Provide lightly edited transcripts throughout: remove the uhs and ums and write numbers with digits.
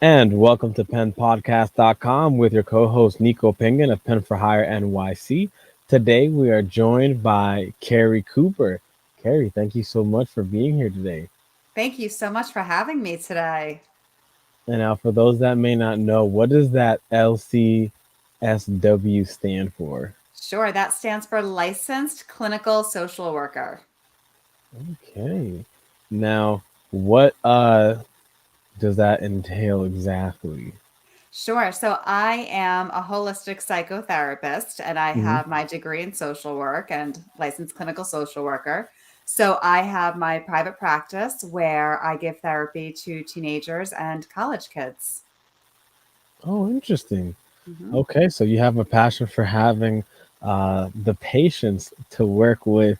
And welcome to PenPodcast.com with your co-host Nico Pingan of Pen for Hire NYC. Today we are joined by Keri Cooper. Keri, thank you so much for being here today. Thank you so much for having me today. And now for those that may not know, what does that LCSW stand for? Sure, that stands for Licensed Clinical Social Worker. Okay. Now, what does that entail exactly? Sure, so I am a holistic psychotherapist and I Hmm. have my degree in social work and licensed clinical social worker. So I have my private practice where I give therapy to teenagers and college kids. Oh, interesting. Mhm. Okay, so you have a passion for having the patience to work with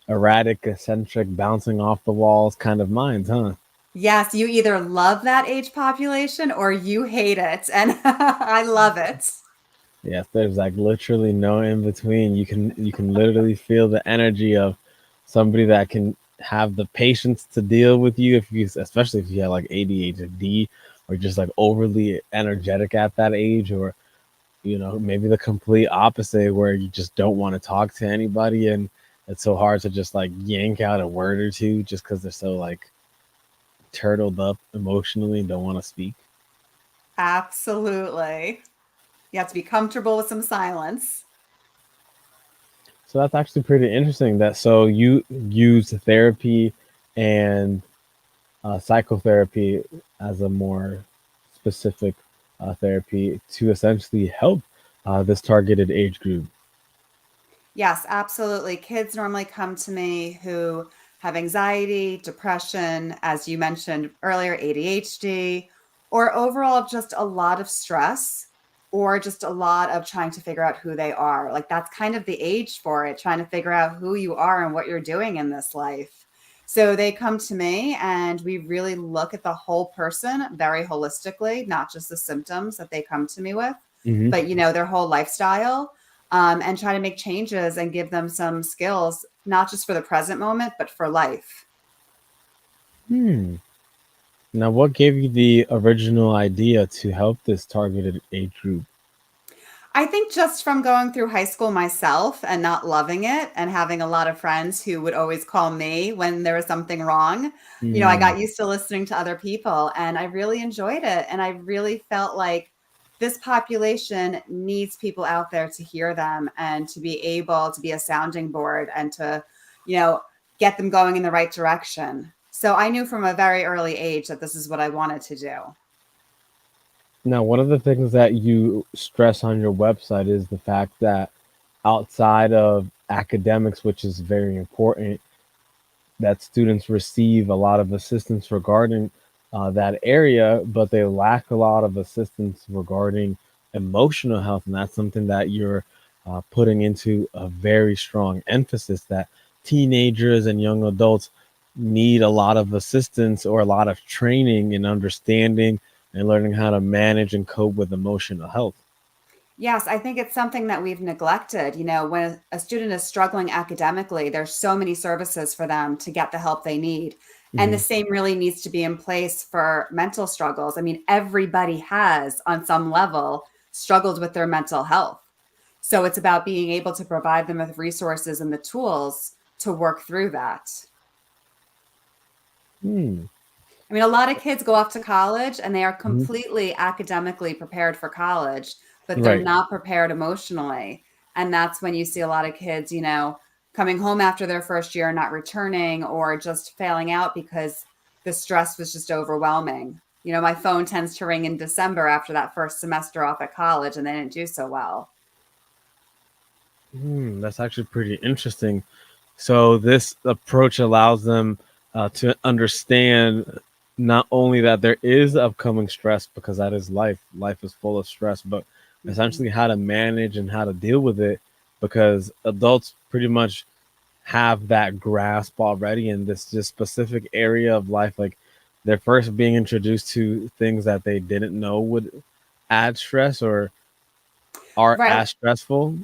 erratic, eccentric, bouncing off the walls kind of minds, huh? Yes, you either love that age population or you hate it, and I love it. Yes, there's like literally no in between. You can literally feel the energy of somebody that can have the patience to deal with you if you, especially if you have like ADHD or just like overly energetic at that age, or maybe the complete opposite where you just don't want to talk to anybody and it's so hard to just like yank out a word or two just because they're so like turtled up emotionally and don't want to speak. Absolutely. You have to be comfortable with some silence. So that's actually pretty interesting that so you use therapy and psychotherapy as a more specific therapy to essentially help this targeted age group. Yes, absolutely. Kids normally come to me who have anxiety, depression, as you mentioned earlier, ADHD, or overall just a lot of stress, or just a lot of trying to figure out who they are. Like that's kind of the age for it, trying to figure out who you are and what you're doing in this life. So they come to me and we really look at the whole person very holistically, not just the symptoms that they come to me with, Hmm. but their whole lifestyle, and try to make changes and give them some skills, not just for the present moment, but for life. Hmm. Now, what gave you the original idea to help this targeted age group? I think just from going through high school myself and not loving it and having a lot of friends who would always call me when there was something wrong, I Hmm. got used to listening to other people and I really enjoyed it. And I really felt like this population needs people out there to hear them and to be able to be a sounding board and to, you know, get them going in the right direction. So I knew from a very early age that this is what I wanted to do. Now, one of the things that you stress on your website is the fact that outside of academics, which is very important, that students receive a lot of assistance regarding that area, but they lack a lot of assistance regarding emotional health. And that's something that you're putting into a very strong emphasis that teenagers and young adults need a lot of assistance or a lot of training in understanding and learning how to manage and cope with emotional health. Yes, I think it's something that we've neglected. When a student is struggling academically, there's so many services for them to get the help they need. And the Hmm. same really needs to be in place for mental struggles. I mean, everybody has, on some level, struggled with their mental health. So it's about being able to provide them with resources and the tools to work through that. Hmm. I mean, a lot of kids go off to college and they are Hmm. completely academically prepared for college, but they're Right. not prepared emotionally. And that's when you see a lot of kids, coming home after their first year, not returning, or just failing out because the stress was just overwhelming. My phone tends to ring in December after that first semester off at college and they didn't do so well. Hmm. That's actually pretty interesting. So this approach allows them to understand not only that there is upcoming stress because that is life. Life is full of stress, but Mhm. essentially how to manage and how to deal with it because adults pretty much have that grasp already in this just specific area of life. Like they're first being introduced to things that they didn't know would add stress or are Right. as stressful.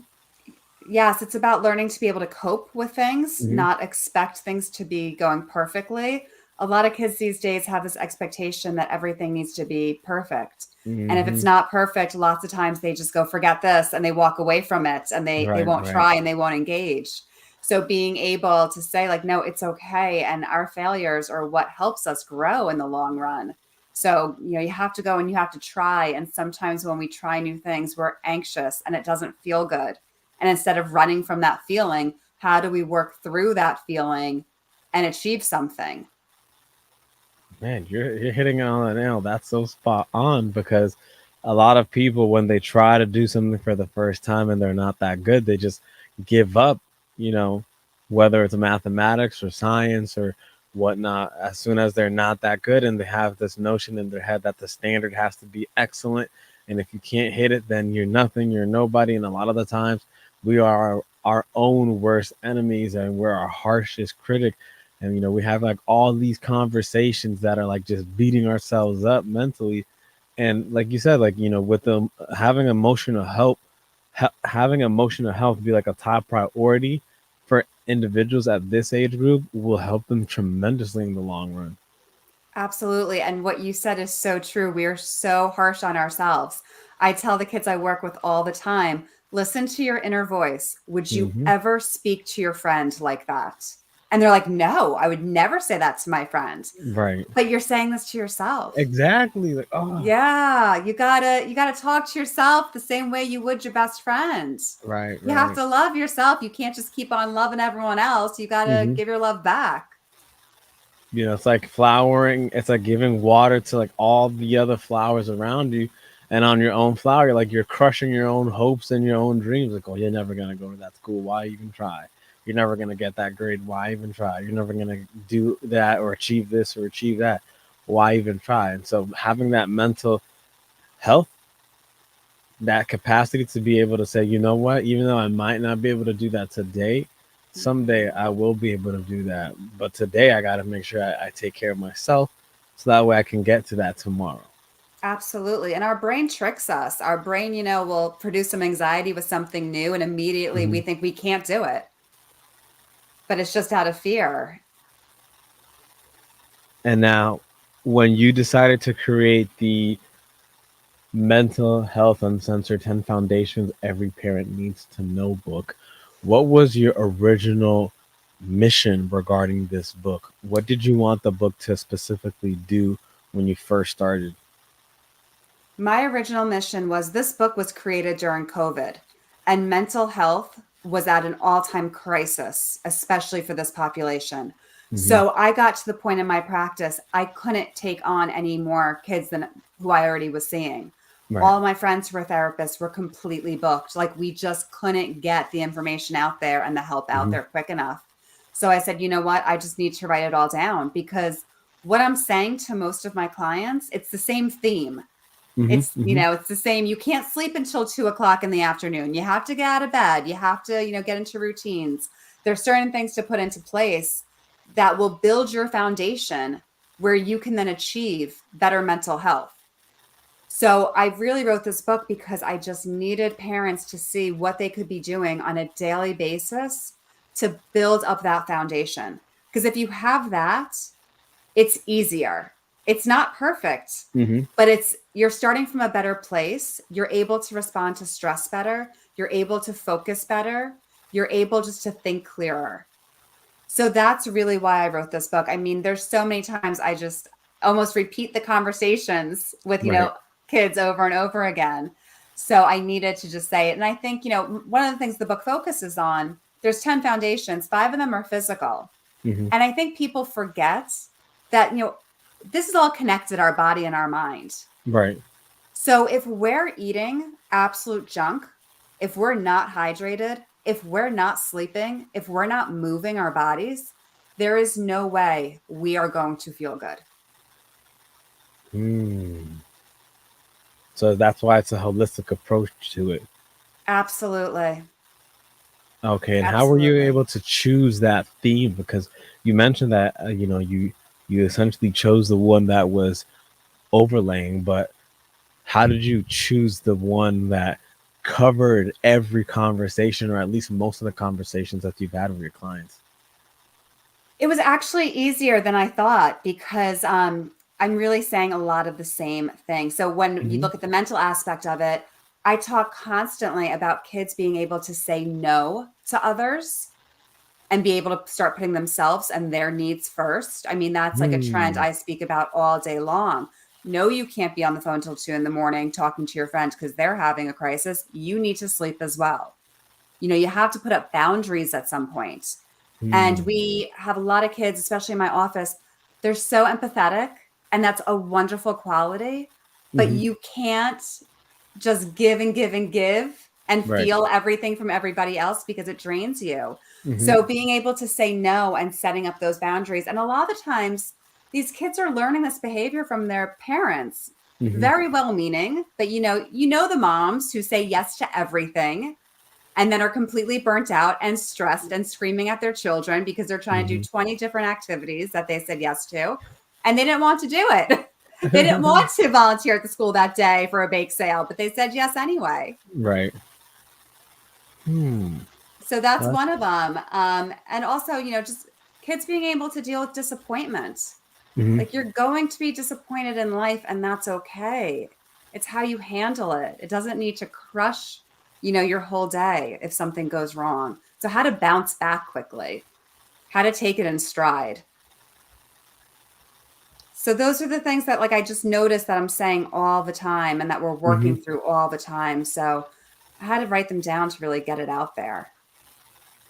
Yes, it's about learning to be able to cope with things, Hmm. not expect things to be going perfectly, a lot of kids these days have this expectation that everything needs to be perfect. And if it's Hmm. not perfect, lots of times they just go, forget this, and they walk away from it, and they Right, won't right. try and they won't engage. So being able to say, like, no, it's okay. And our failures are what helps us grow in the long run. So, you have to go and you have to try. And sometimes when we try new things, we're anxious and it doesn't feel good. And instead of running from that feeling, how do we work through that feeling and achieve something? Man, you're hitting it on the nail. That's so spot on because a lot of people, when they try to do something for the first time and they're not that good, they just give up, you know, whether it's mathematics or science or whatnot, as soon as they're not that good and they have this notion in their head that the standard has to be excellent. And if you can't hit it, then you're nothing, you're nobody. And a lot of the times we are our own worst enemies and we're our harshest critic. And we have like all these conversations that are like just beating ourselves up mentally. And like you said, like with them having emotional help, having emotional health be like a top priority for individuals at this age group will help them tremendously in the long run. Absolutely. And what you said is so true. We are so harsh on ourselves. I tell the kids I work with all the time, listen to your inner voice. Would you Hmm. ever speak to your friend like that? And they're like, no, I would never say that to my friend. Right. But you're saying this to yourself. Exactly. Like, oh, Yeah, you gotta talk to yourself the same way you would your best friend. right, You have right. to love yourself. You can't just keep on loving everyone else. You gotta Hmm. give your love back. It's like flowering. It's like giving water to like all the other flowers around you, and on your own flower, you're crushing your own hopes and your own dreams. Like, oh, you're never gonna go to that school. Why even try? You're never gonna get that grade. Why even try? You're never gonna do that or achieve this or achieve that. Why even try? And so having that mental health, that capacity to be able to say, you know what, even though I might not be able to do that today, someday I will be able to do that. But today I got to make sure I take care of myself so that way I can get to that tomorrow. Absolutely. And our brain tricks us. Our brain, will produce some anxiety with something new, and immediately Hmm. we think we can't do it, but it's just out of fear. And now, when you decided to create the Mental Health Uncensored 10 Foundations Every Parent Needs to Know book, what was your original mission regarding this book? What did you want the book to specifically do when you first started? My original mission was this book was created during COVID, and mental health was at an all time crisis, especially for this population. Hmm. So I got to the point in my practice, I couldn't take on any more kids than who I already was seeing. Right. All my friends who were therapists were completely booked. Like we just couldn't get the information out there and the help out Hmm. there quick enough. So I said, you know what? I just need to write it all down because what I'm saying to most of my clients, it's the same theme. Hmm. It's, Hmm. it's the same. You can't sleep until 2 o'clock in the afternoon. You have to get out of bed. You have to, get into routines. There's certain things to put into place that will build your foundation where you can then achieve better mental health. So I really wrote this book because I just needed parents to see what they could be doing on a daily basis to build up that foundation. Because if you have that, it's easier. It's not perfect, Hmm. but you're starting from a better place. You're able to respond to stress better. You're able to focus better. You're able just to think clearer. So that's really why I wrote this book. I mean, there's so many times I just almost repeat the conversations with, Right. kids over and over again. So I needed to just say it. And I think, one of the things the book focuses on, there's 10 foundations, 5 of them are physical. Hmm. And I think people forget that, this is all connected, our body and our mind. Right. So if we're eating absolute junk, if we're not hydrated, if we're not sleeping, if we're not moving our bodies, there is no way we are going to feel good. Mm. So that's why it's a holistic approach to it. Absolutely. Okay, and how were you Absolutely. able to choose that theme? Because you mentioned that you essentially chose the one that was overlaying, but how did you choose the one that covered every conversation, or at least most of the conversations that you've had with your clients? It was actually easier than I thought because I'm really saying a lot of the same thing. So when you Hmm. look at the mental aspect of it, I talk constantly about kids being able to say no to others and be able to start putting themselves and their needs first. I mean, that's like a trend Hmm. I speak about all day long. No, you can't be on the phone till 2 in the morning talking to your friend because they're having a crisis. You need to sleep as well. You have to put up boundaries at some point. And Hmm. we have a lot of kids, especially in my office, they're so empathetic, and that's a wonderful quality. But Hmm. you can't just give and give and give and Right. feel everything from everybody else because it drains you. Hmm. So being able to say no and setting up those boundaries. And a lot of the times, these kids are learning this behavior from their parents, Hmm. very well meaning, but you know the moms who say yes to everything and then are completely burnt out and stressed and screaming at their children because they're trying to do Hmm. 20 different activities that they said yes to and they didn't want to do it. They didn't want to volunteer at the school that day for a bake sale, but they said yes anyway. Right. Hmm. So that's That's. one of them. And also, just kids being able to deal with disappointment. Hmm. Like you're going to be disappointed in life, and that's okay. It's how you handle it. It doesn't need to crush, your whole day if something goes wrong. So how to bounce back quickly, how to take it in stride. So those are the things that like I just noticed that I'm saying all the time and that we're Hmm. working through all the time. So I had to write them down to really get it out there.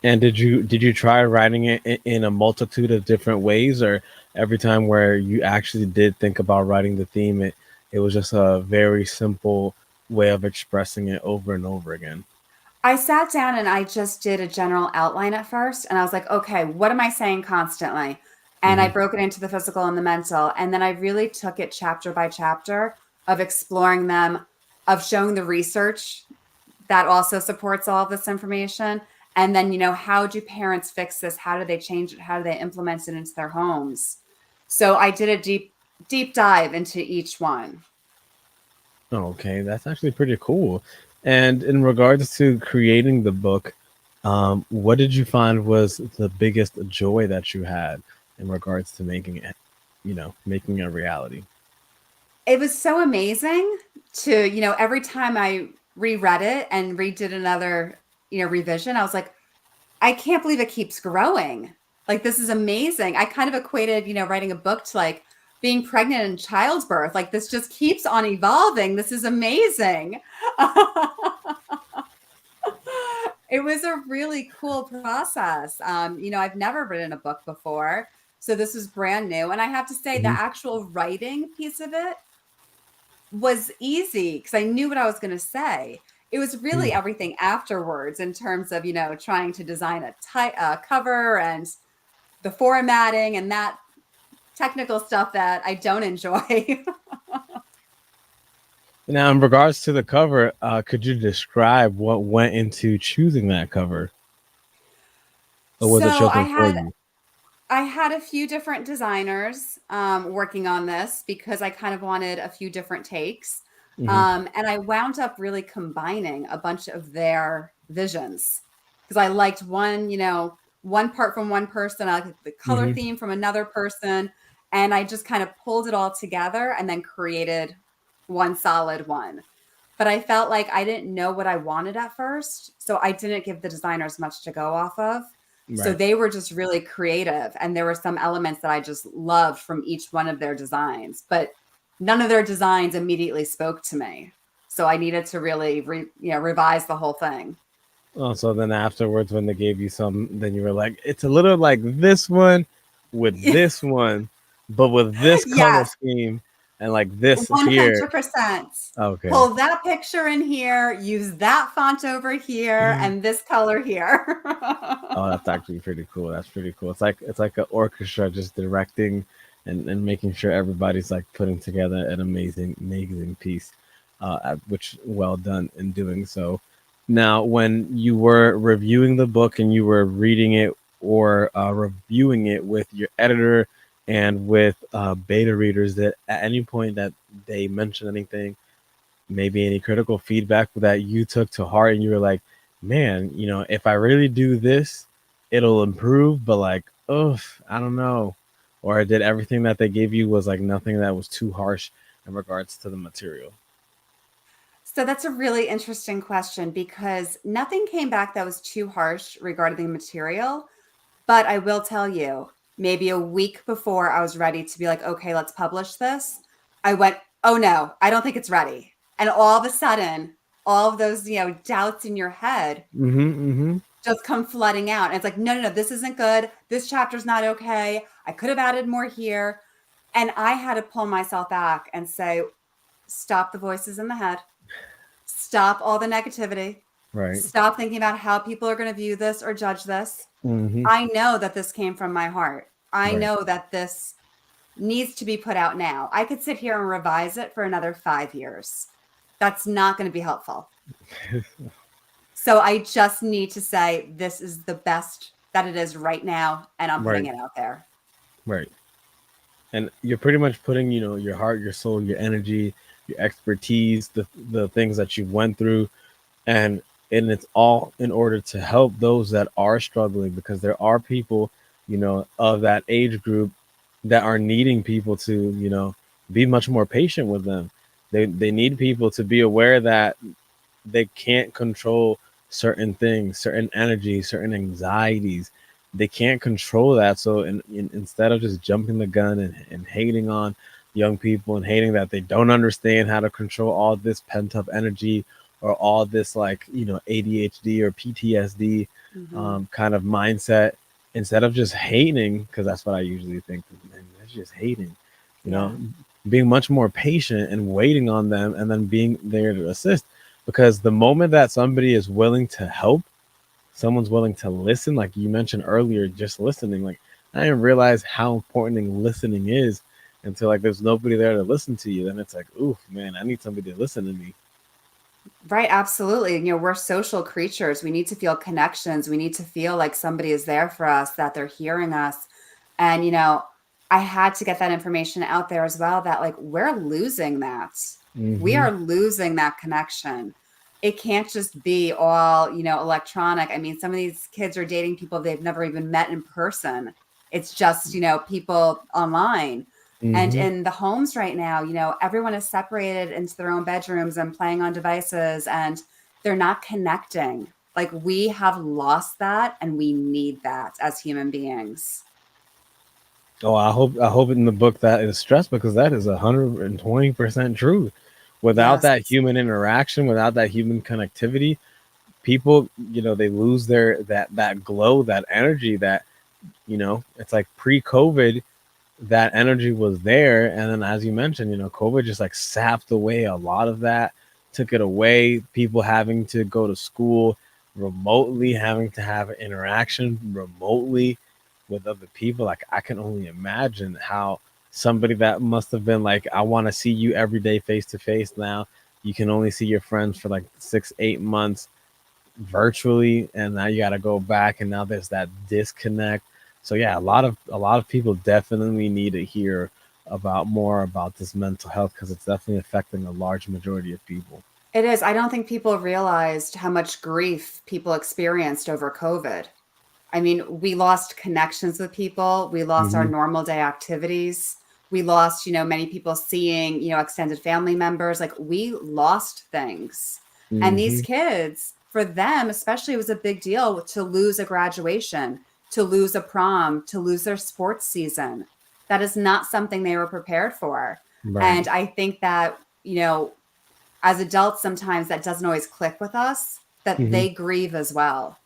And did you try writing it in a multitude of different ways, or every time where you actually did think about writing the theme, it was just a very simple way of expressing it over and over again? I sat down and I just did a general outline at first. And I was like, okay, what am I saying constantly? And I Hmm. broke it into the physical and the mental. And then I really took it chapter by chapter of exploring them, of showing the research that also supports all of this information. And then, how do parents fix this? How do they change it? How do they implement it into their homes? So I did a deep dive into each one. Okay, that's actually pretty cool. And in regards to creating the book, what did you find was the biggest joy that you had in regards to making it, making it a reality? It was so amazing to, every time I reread it and redid another, revision, I was like, I can't believe it keeps growing. Like, this is amazing. I kind of equated, writing a book to like being pregnant and childbirth. Like, this just keeps on evolving. This is amazing. It was a really cool process. I've never written a book before. So this was brand new. And I have to say, the Hmm. actual writing piece of it was easy because I knew what I was going to say. It was really everything afterwards in terms of, trying to design a cover and the formatting and that technical stuff that I don't enjoy. Now, in regards to the cover, could you describe what went into choosing that cover, or was it So I chosen for had you? I had a few different designers working on this because I kind of wanted a few different takes. Hmm. And I wound up really combining a bunch of their visions because I liked one part from one person, I liked the color Hmm. theme from another person. And I just kind of pulled it all together and then created one solid one. But I felt like I didn't know what I wanted at first. So I didn't give the designers much to go off of. So Right. they were just really creative. And there were some elements that I just loved from each one of their designs, but none of their designs immediately spoke to me. So I needed to really, revise the whole thing. Oh, so then afterwards, when they gave you some, then you were like, it's a little like this one with this one, but with this color Yes, scheme and like this here. 100%. Okay. Pull that picture in here, use that font over here, and this color here. Oh, that's actually pretty cool. That's pretty cool. It's like an orchestra just directing and making sure everybody's like putting together an amazing piece, which well done in doing so. Now, when you were reviewing the book and you were reading it or reviewing it with your editor and with beta readers, that at any point that they mentioned anything, maybe any critical feedback that you took to heart and you were like, man, if I really do this, it'll improve, but like oh, I don't know. Or did everything that they gave you was like nothing that was too harsh in regards to the material? So that's a really interesting question because nothing came back that was too harsh regarding the material. But I will tell you, maybe a week before I was ready to be like, okay, let's publish this, I went, oh no, I don't think it's ready. And all of a sudden, all of those, doubts in your head Mm-hmm. Mm-hmm. just come flooding out. And it's like, no, no, no, this isn't good. This chapter's not okay. I could have added more here. And I had to pull myself back and say, stop the voices in the head, stop all the negativity, Right. stop thinking about how people are going to view this or judge this. Mm-hmm. I know that this came from my heart. I Right. know that this needs to be put out now. I could sit here and revise it for another 5 years. That's not going to be helpful. So I just need to say this is the best that it is right now, and I'm putting Right. it out there. Right. And you're pretty much putting, your heart, your soul, your energy, your expertise, the things that you went through, and it's all in order to help those that are struggling, because there are people, of that age group that are needing people to, be much more patient with them. They need people to be aware that they can't control certain things, certain energies, certain anxieties. They can't control that. So instead of just jumping the gun and hating on young people and hating that they don't understand how to control all this pent up energy or all this, like, ADHD or PTSD Hmm. kind of mindset, instead of just hating, because that's what I usually think, man, that's just hating, you know, Yeah. being much more patient and waiting on them and then being there to assist. Because the moment that somebody is willing to help, someone's willing to listen, like you mentioned earlier, just listening. Like, I didn't realize how important listening is until, like, there's nobody there to listen to you. Then it's like, oof, man, I need somebody to listen to me. Right, absolutely. We're social creatures. We need to feel connections. We need to feel like somebody is there for us, that they're hearing us. And, I had to get that information out there as well that like we're losing that. We Mm-hmm. are losing that connection. It can't just be all, electronic. I mean, some of these kids are dating people they've never even met in person. It's just, people online. And Mm-hmm. in the homes right now, everyone is separated into their own bedrooms and playing on devices and they're not connecting. Like we have lost that and we need that as human beings. Oh, I hope in the book that is stressed, because that is 120% true. Without Yes. that human interaction, without that human connectivity, people, they lose that glow, that energy, that, it's like pre-COVID, that energy was there. And then, as you mentioned, COVID just like sapped away a lot of that, took it away. People having to go to school remotely, having to have interaction remotely with other people. Like, I can only imagine how somebody that must have been like, I want to see you every day face to face, now you can only see your friends for like 6 8 months virtually, and now you got to go back, and now there's that disconnect. So yeah, a lot of people definitely need to hear about more about this mental health, because it's definitely affecting a large majority of people. It is. I don't think people realized how much grief people experienced over COVID. I mean, we lost connections with people. We lost our Hmm. normal day activities. We lost, many people seeing, extended family members. Like we lost things. And these Hmm. kids, for them, especially, it was a big deal to lose a graduation, to lose a prom, to lose their sports season. That is not something they were prepared for. Right. And I think that, as adults, sometimes that doesn't always click with us, that Hmm. they grieve as well.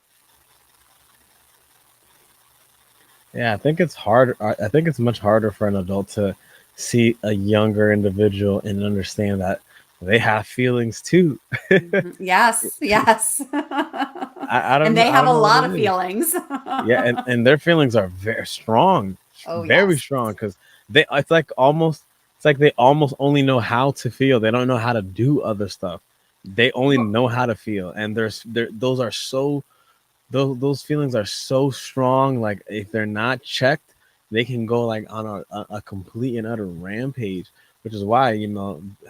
Yeah, I think it's hard. I think it's much harder for an adult to see a younger individual and understand that they have feelings too. Mhm. Yes, yes. I And don't know. they I have don't a know what lot it of is. feelings. Yeah, and their feelings are very strong, Oh, very yes. strong, because it's like they almost only know how to feel. They don't know how to do other stuff. They only Well, know how to feel, and those are so those feelings are so strong. Like, if they're not checked, they can go like on a complete and utter rampage. Which is why,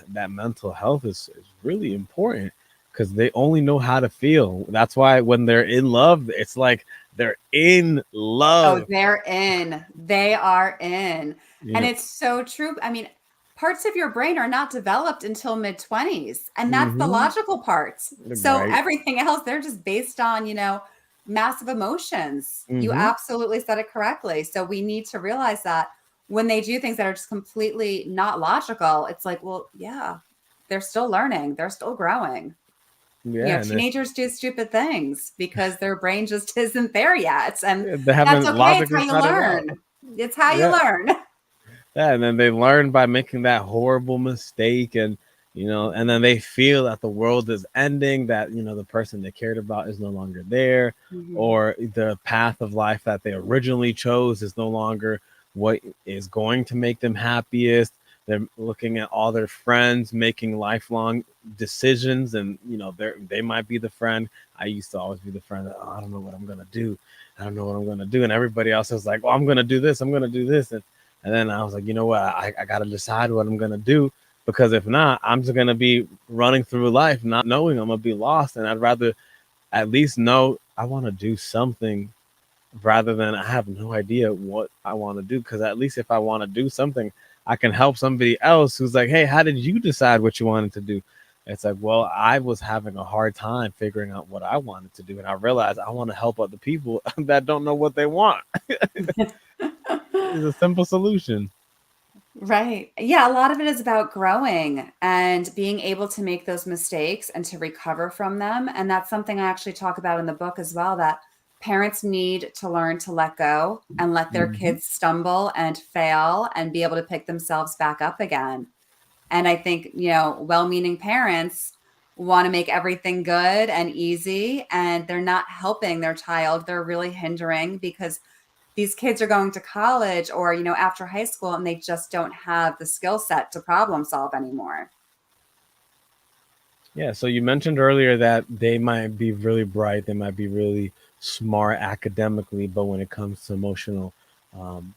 that mental health is really important, because they only know how to feel. That's why when they're in love, it's like they're in Oh, love. they're in. They are in. And Yeah. it's so true. I mean, parts of your brain are not developed until mid-20s, and that's the Mm-hmm. logical parts. So Right. everything else, they're just based on, massive emotions. You Mm-hmm. absolutely said it correctly. So we need to realize that when they do things that are just completely not logical, it's like, well, yeah, they're still learning, they're still growing. Yeah, and Teenagers do stupid things because their brain just isn't there yet. And they that's haven't okay. It's how logically you thought it out. learn. It's how you Yeah. learn. Yeah, and then they learn by making that horrible mistake, and and then they feel that the world is ending, that the person they cared about is no longer there, Mhm. or the path of life that they originally chose is no longer what is going to make them happiest. They're looking at all their friends making lifelong decisions, and they might be the friend. I used to always be the friend that, oh, I don't know what I'm gonna do. I don't know what I'm gonna do, and everybody else is like, well, I'm gonna do this. I'm gonna do this, and then I was like, you know what? I got to decide what I'm going to do, because if not, I'm just going to be running through life not knowing I'm going to be lost. And I'd rather at least know I want to do something rather than I have no idea what I want to do. Because at least if I want to do something, I can help somebody else who's like, hey, how did you decide what you wanted to do? It's like, well, I was having a hard time figuring out what I wanted to do. And I realized I want to help other people that don't know what they want. It's a simple solution. Right. Yeah, a lot of it is about growing and being able to make those mistakes and to recover from them. And that's something I actually talk about in the book as well, that parents need to learn to let go and let their Mhm. kids stumble and fail and be able to pick themselves back up again. And I think, well-meaning parents want to make everything good and easy, and they're not helping their child. They're really hindering because these kids are going to college or, after high school, and they just don't have the skill set to problem solve anymore. Yeah, so you mentioned earlier that they might be really bright, they might be really smart academically, but when it comes to emotional, um,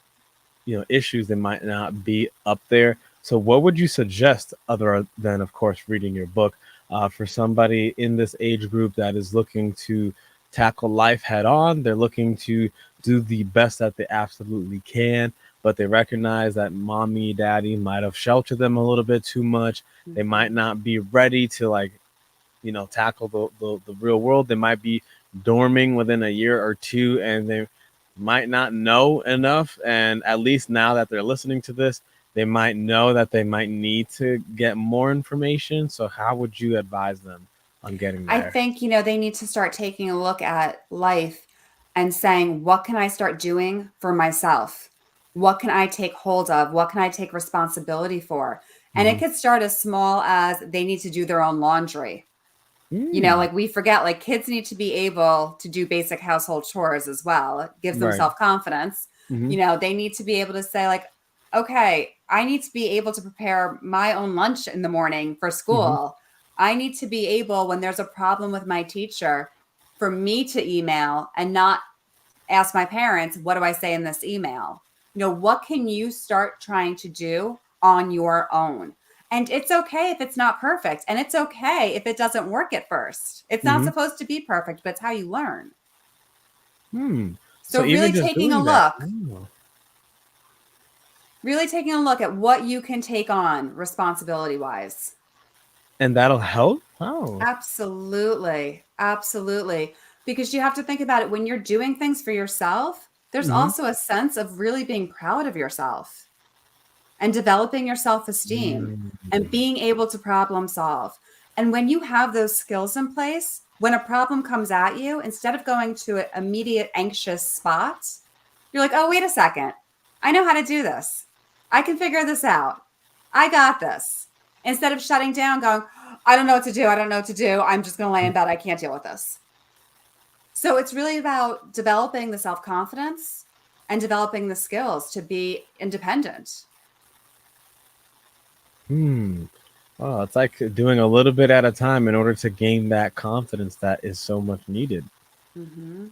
issues, they might not be up there. So, what would you suggest, other than, of course, reading your book, for somebody in this age group that is looking to tackle life head on? They're looking to do the best that they absolutely can, but they recognize that mommy, daddy might have sheltered them a little bit too much. They might Mhm. not be ready to, like, tackle the real world. They might be dorming within a year or two, and they might not know enough. And at least now that they're listening to this, they might know that they might need to get more information. So how would you advise them on getting I there? think, they need to start taking a look at life and saying, what can I start doing for myself? What can I take hold of? What can I take responsibility for? And it Mm-hmm. could start as small as they need to do their own laundry. Mm, Like we forget, like kids need to be able to do basic household chores as well. It gives them right. self-confidence. Mm-hmm. They need to be able to say, like, okay, I need to be able to prepare my own lunch in the morning for Mm-hmm. school. I need to be able, when there's a problem with my teacher, for me to email and not ask my parents, what do I say in this email? What can you start trying to do on your own? And it's okay if it's not perfect. And it's okay if it doesn't work at first. It's not Mm-hmm. supposed to be perfect, but it's how you learn. Hmm. So So even really just taking a doing that. look, Oh. really taking a look at what you can take on responsibility wise. And that'll help? Oh. Absolutely. Absolutely. Because you have to think about it when you're doing things for yourself, there's Mm-hmm. also a sense of really being proud of yourself and developing your self esteem and Mm-hmm. being able to problem solve. And when you have those skills in place, when a problem comes at you, instead of going to an immediate anxious spot, you're like, oh, wait a second. I know how to do this. I can figure this out. I got this. Instead of shutting down, going, I don't know what to do. I don't know what to do. I'm just going to lay in bed. I can't deal with this. So it's really about developing the self confidence and developing the skills to be independent. Hmm. Oh, it's like doing a little bit at a time in order to gain that confidence that is so much needed. Mhm.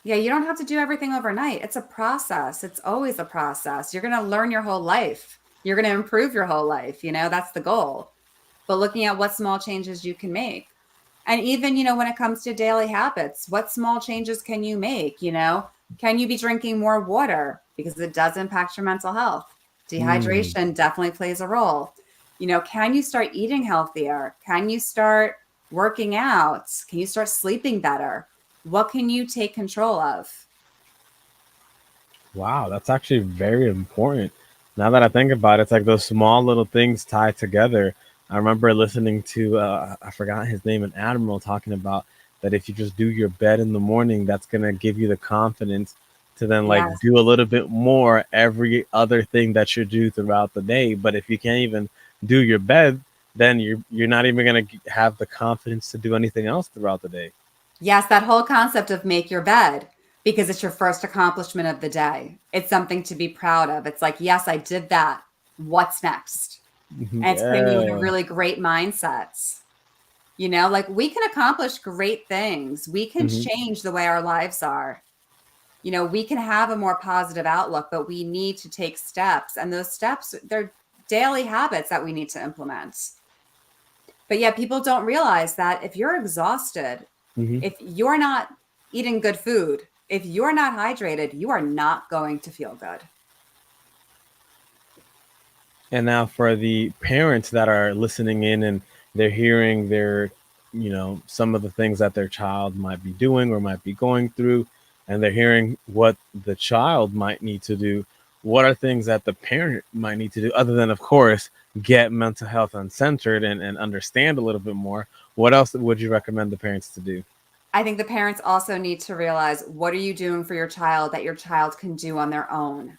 Yeah, you don't have to do everything overnight. It's a process. It's always a process. You're going to learn your whole life. You're going to improve your whole life. That's the goal. But looking at what small changes you can make. And even, when it comes to daily habits, what small changes can you make? Can you be drinking more water because it does impact your mental health? Mm. Dehydration definitely plays a role. Can you start eating healthier? Can you start working out? Can you start sleeping better? What can you take control of? Wow, that's actually very important. Now that I think about it, it's like those small little things tied together. I remember listening to I forgot his name, an admiral, talking about that if you just do your bed in the morning, that's gonna give you the confidence to then like Yes. do a little bit more every other thing that you do throughout the day. But if you can't even do your bed, then you're not even gonna have the confidence to do anything else throughout the day. Yes, that whole concept of make your bed because it's your first accomplishment of the day. It's something to be proud of. It's like, yes, I did that. What's next? And it's putting you in a Yeah. really great mindset. Like we can accomplish great things. We can Hmm. change the way our lives are. We can have a more positive outlook, but we need to take steps. And those steps, they're daily habits that we need to implement. But yeah, people don't realize that if you're exhausted, Hmm. if you're not eating good food, if you're not hydrated, you are not going to feel good. And now for the parents that are listening in and they're hearing some of the things that their child might be doing or might be going through, and they're hearing what the child might need to do, what are things that the parent might need to do other than, of course, get mental health uncensored and understand a little bit more? What else would you recommend the parents to do? I think the parents also need to realize what are you doing for your child that your child can do on their own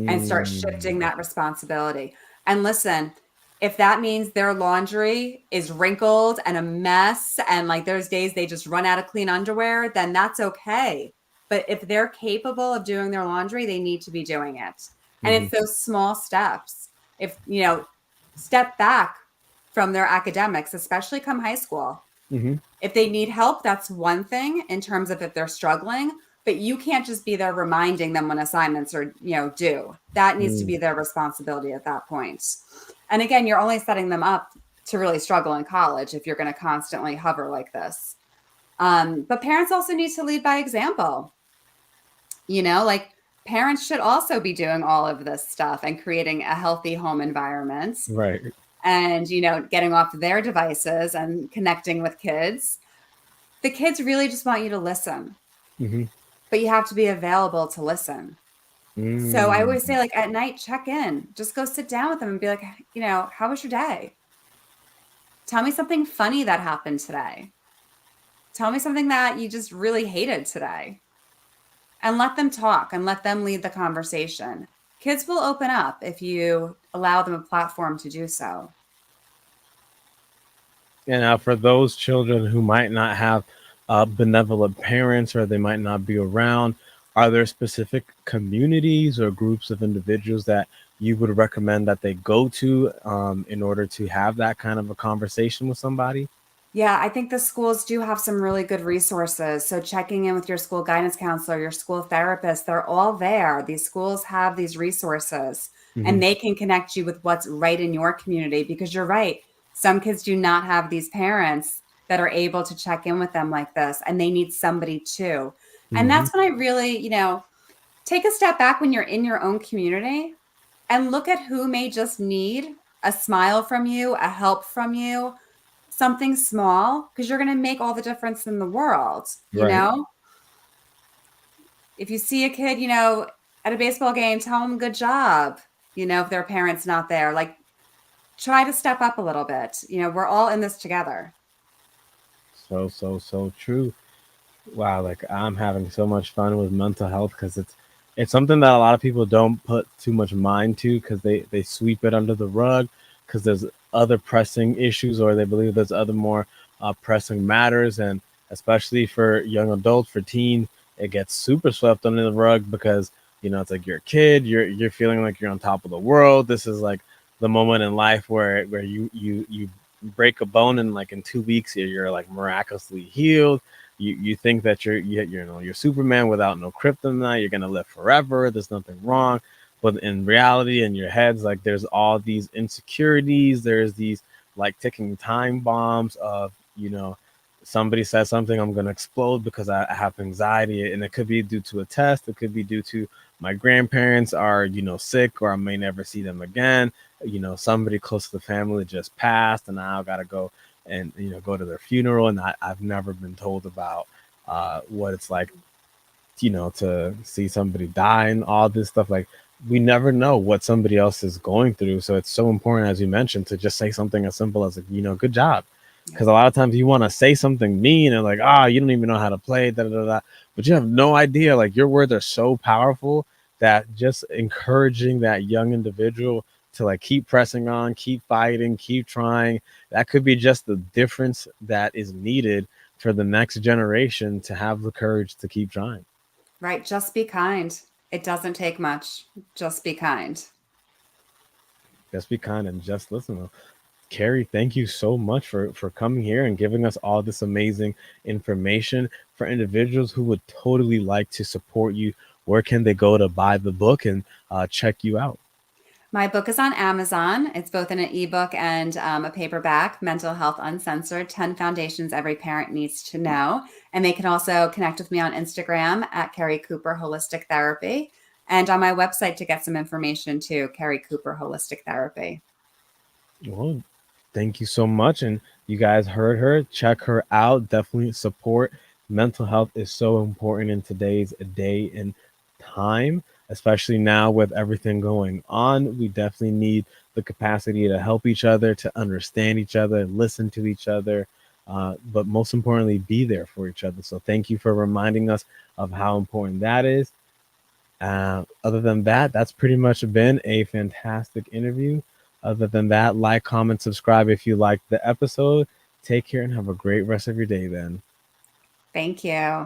and start Mm. shifting that responsibility. And listen, if that means their laundry is wrinkled and a mess and like there's days they just run out of clean underwear, then that's okay. But if they're capable of doing their laundry, they need to be doing it. And Hmm. it's those small steps. If, step back from their academics, especially come high school. Hmm. If they need help, that's one thing in terms of if they're struggling, but you can't just be there reminding them when assignments are, due. That needs to Mm. be their responsibility at that point. And again, you're only setting them up to really struggle in college if you're going to constantly hover like this. But parents also need to lead by example. Like parents should also be doing all of this stuff and creating a healthy home environment Right. and, getting off their devices and connecting with kids. The kids really just want you to listen, Hmm. but you have to be available to listen. So I Mm. always say, like, at night, check in, just go sit down with them and be like, how was your day? Tell me something funny that happened today. Tell me something that you just really hated today, and let them talk and let them lead the conversation. Kids will open up if you allow them a platform to do so. And for those children who might not have benevolent parents or they might not be around, are there specific communities or groups of individuals that you would recommend that they go to in order to have that kind of a conversation with somebody? Yeah, I think the schools do have some really good resources. So checking in with your school guidance counselor, your school therapist, they're all there. These schools have these resources and Hmm. they can connect you with what's right in your community because you're right. Some kids do not have these parents that are able to check in with them like this and they need somebody too. And Hmm. that's when I really, take a step back when you're in your own community and look at who may just need a smile from you, a help from you, something small, because you're going to make all the difference in the world. Right. If you see a kid, at a baseball game, tell them good job, if their parents not there, like try to step up a little bit. We're all in this together. So true. Wow, like I'm having so much fun with mental health because it's something that a lot of people don't put too much mind to because they sweep it under the rug because there's other pressing issues or they believe there's other more pressing matters, and especially for young adults, for teens, it gets super swept under the rug because it's like you're a kid, you're feeling like you're on top of the world. This is like the moment in life where you break a bone and like in 2 weeks you're like miraculously healed. You think that you're Superman without no kryptonite. You're gonna live forever. There's nothing wrong, but in reality, in your heads, like there's all these insecurities. There's these like ticking time bombs of somebody says something, I'm going to explode because I have anxiety. And it could be due to a test. It could be due to my grandparents are, sick, or I may never see them again. Somebody close to the family just passed, and now I got to go and, go to their funeral. And I've never been told about what it's like, to see somebody die and all this stuff. Like, we never know what somebody else is going through. So it's so important, as you mentioned, to just say something as simple as, good job. Yeah. Because a lot of times you want to say something mean and like, ah, you don't even know how to play, da, da, da, da. But you have no idea. Like, your words are so powerful that just encouraging that young individual to like keep pressing on, keep fighting, keep trying. That could be just the difference that is needed for the next generation to have the courage to keep trying. Right. Just be kind. It doesn't take much. Just be kind. Just be kind and just listen. Keri, thank you so much for coming here and giving us all this amazing information. For individuals who would totally like to support you, where can they go to buy the book and check you out? My book is on Amazon. It's both in an ebook and a paperback, Mental Health Uncensored 10 Foundations Every Parent Needs to Know. And they can also connect with me on Instagram at Keri Cooper Holistic Therapy and on my website to get some information too, Keri Cooper Holistic Therapy. Well, thank you so much. And you guys heard her. Check her out. Definitely support. Mental health is so important in today's day and time, especially now with everything going on. We definitely need the capacity to help each other, to understand each other, listen to each other, but most importantly, be there for each other. So thank you for reminding us of how important that is. Other than that, that's pretty much been a fantastic interview. Other than that, like, comment, subscribe if you liked the episode. Take care and have a great rest of your day then. Thank you.